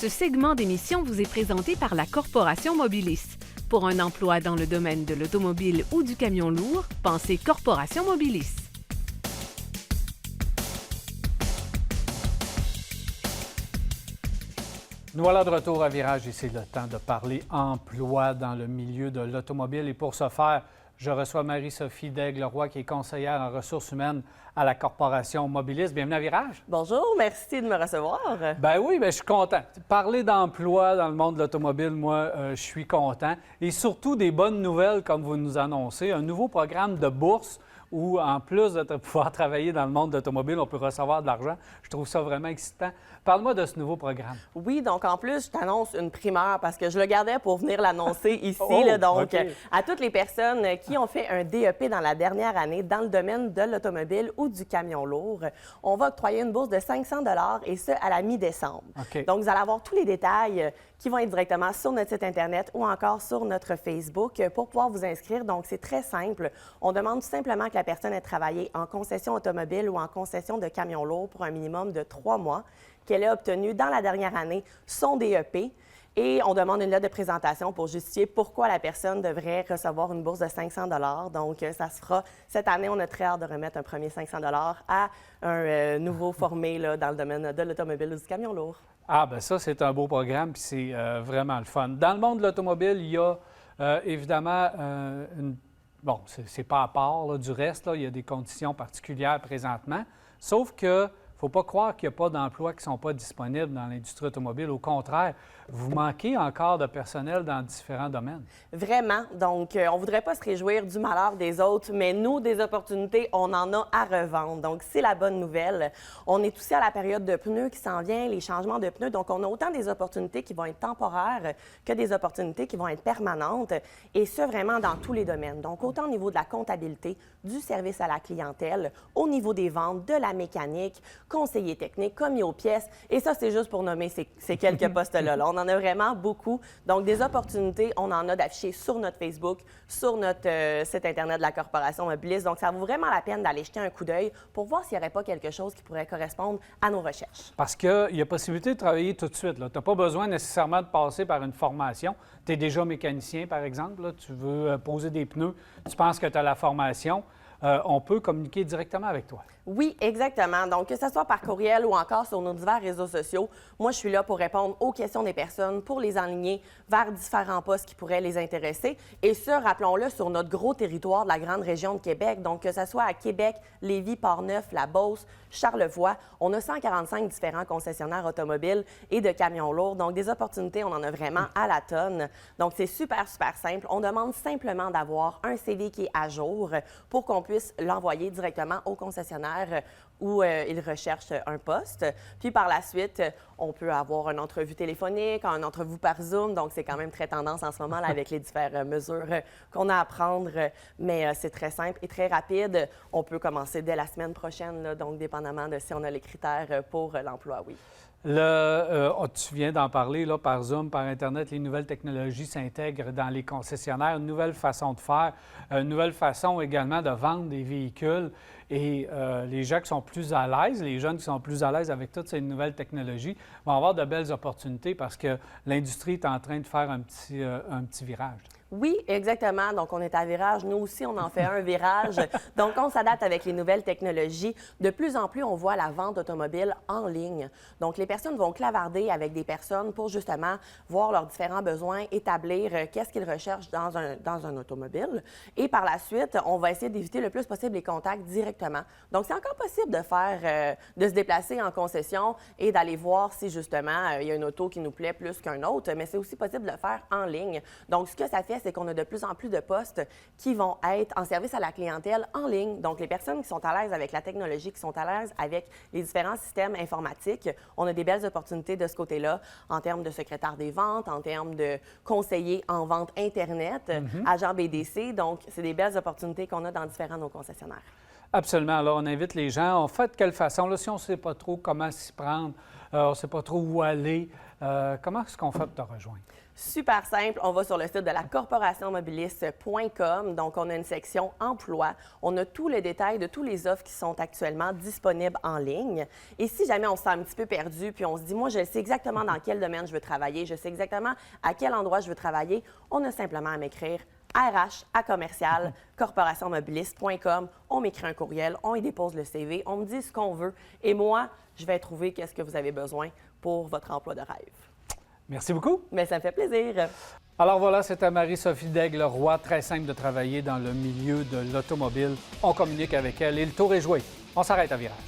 Ce segment d'émission vous est présenté par la Corporation Mobilis. Pour un emploi dans le domaine de l'automobile ou du camion lourd, pensez Corporation Mobilis. Nous voilà de retour à Virage et c'est le temps de parler emploi dans le milieu de l'automobile. Et pour ce faire, je reçois Marie-Sophie Daigle-Roy, qui est conseillère en ressources humaines à la Corporation Mobilis. Bienvenue à Virage. Bonjour, merci de me recevoir. Ben oui, je suis content. Parler d'emploi dans le monde de l'automobile, moi, je suis content. Et surtout des bonnes nouvelles, comme vous nous annoncez. Un nouveau programme de bourse où, en plus de pouvoir travailler dans le monde de l'automobile, on peut recevoir de l'argent. Je trouve ça vraiment excitant. Parle-moi de ce nouveau programme. Oui, donc en plus, je t'annonce une primeur parce que je le gardais pour venir l'annoncer ici. À toutes les personnes qui ont fait un DEP dans la dernière année dans le domaine de l'automobile ou du camion lourd, on va octroyer une bourse de 500 $ et ce, à la mi-décembre. Donc, vous allez avoir tous les détails qui vont être directement sur notre site Internet ou encore sur notre Facebook pour pouvoir vous inscrire. Donc, c'est très simple. On demande tout simplement que la personne ait travaillé en concession automobile ou en concession de camion lourd pour un minimum de 3 mois, qu'elle ait obtenu dans la dernière année son DEP. Et on demande une lettre de présentation pour justifier pourquoi la personne devrait recevoir une bourse de 500 $. Donc, ça se fera cette année. On a très hâte de remettre un premier 500 $ à un nouveau formé là, dans le domaine de l'automobile ou du camion lourd. Ah, bien ça, c'est un beau programme, puis c'est vraiment le fun. Dans le monde de l'automobile, il y a évidemment Bon, c'est pas à part là, du reste, là, il y a des conditions particulières présentement, sauf que il ne faut pas croire qu'il n'y a pas d'emplois qui ne sont pas disponibles dans l'industrie automobile. Au contraire, vous manquez encore de personnel dans différents domaines. Vraiment. Donc, on ne voudrait pas se réjouir du malheur des autres, mais nous, des opportunités, on en a à revendre. Donc, c'est la bonne nouvelle. On est aussi à la période de pneus qui s'en vient, les changements de pneus. Donc, on a autant des opportunités qui vont être temporaires que des opportunités qui vont être permanentes. Et ce, vraiment dans tous les domaines. Donc, autant au niveau de la comptabilité, du service à la clientèle, au niveau des ventes, de la mécanique, conseiller technique, commis aux pièces. Et ça, c'est juste pour nommer ces quelques postes-là. On en a vraiment beaucoup. Donc, des opportunités, on en a d'affichés sur notre Facebook, sur notre site Internet de la Corporation Mobilis. Donc, ça vaut vraiment la peine d'aller jeter un coup d'œil pour voir s'il n'y aurait pas quelque chose qui pourrait correspondre à nos recherches. Parce qu'il y a possibilité de travailler tout de suite. Tu n'as pas besoin nécessairement de passer par une formation. Tu es déjà mécanicien, par exemple. Là, tu veux poser des pneus. Tu penses que tu as la formation. On peut communiquer directement avec toi. Oui, exactement. Donc, que ce soit par courriel ou encore sur nos divers réseaux sociaux, moi, je suis là pour répondre aux questions des personnes, pour les enligner vers différents postes qui pourraient les intéresser. Et ce, rappelons-le, sur notre gros territoire de la grande région de Québec. Donc, que ce soit à Québec, Lévis, Portneuf, La Beauce, Charlevoix, on a 145 différents concessionnaires automobiles et de camions lourds. Donc, des opportunités, on en a vraiment à la tonne. Donc, c'est super, super simple. On demande simplement d'avoir un CV qui est à jour pour qu'on puisse l'envoyer directement au concessionnaire où ils recherchent un poste. Puis par la suite, on peut avoir une entrevue téléphonique, une entrevue par Zoom. Donc, c'est quand même très tendance en ce moment là, avec les différentes mesures qu'on a à prendre. Mais c'est très simple et très rapide. On peut commencer dès la semaine prochaine, là, donc dépendamment de si on a les critères pour l'emploi, oui. Tu viens d'en parler là, par Zoom, par Internet, les nouvelles technologies s'intègrent dans les concessionnaires, une nouvelle façon de faire, une nouvelle façon également de vendre des véhicules. Et les gens qui sont plus à l'aise, les jeunes qui sont plus à l'aise avec toutes ces nouvelles technologies vont avoir de belles opportunités parce que l'industrie est en train de faire un petit virage. Oui, exactement. Donc, on est à virage. Nous aussi, on en fait un virage. Donc, on s'adapte avec les nouvelles technologies. De plus en plus, on voit la vente automobile en ligne. Donc, les personnes vont clavarder avec des personnes pour justement voir leurs différents besoins, établir qu'est-ce qu'ils recherchent dans un automobile. Et par la suite, on va essayer d'éviter le plus possible les contacts directement. Donc, c'est encore possible de se déplacer en concession et d'aller voir si justement il y a une auto qui nous plaît plus qu'un autre, mais c'est aussi possible de le faire en ligne. Donc, ce que ça fait, c'est qu'on a de plus en plus de postes qui vont être en service à la clientèle en ligne. Donc, les personnes qui sont à l'aise avec la technologie, qui sont à l'aise avec les différents systèmes informatiques, on a des belles opportunités de ce côté-là en termes de secrétaire des ventes, en termes de conseiller en vente Internet, agent BDC. Donc, c'est des belles opportunités qu'on a dans différents de nos concessionnaires. Absolument. Alors, on invite les gens. En fait, de quelle façon? Là, si on ne sait pas trop comment s'y prendre, on ne sait pas trop où aller, comment est-ce qu'on fait pour te rejoindre? Super simple, on va sur le site de la corporationmobilis.com. Donc, on a une section emploi. On a tous les détails de tous les offres qui sont actuellement disponibles en ligne. Et si jamais on se sent un petit peu perdu, puis on se dit, moi, je sais exactement dans quel domaine je veux travailler, je sais exactement à quel endroit je veux travailler, on a simplement à m'écrire RH@corporationmobilis.com. On m'écrit un courriel, on y dépose le CV, on me dit ce qu'on veut. Et moi, je vais trouver qu'est-ce que vous avez besoin pour votre emploi de rêve. Merci beaucoup. Mais ça me fait plaisir. Alors voilà, c'était Marie-Sophie Daigle-Roy, très simple de travailler dans le milieu de l'automobile. On communique avec elle et le tour est joué. On s'arrête à virage.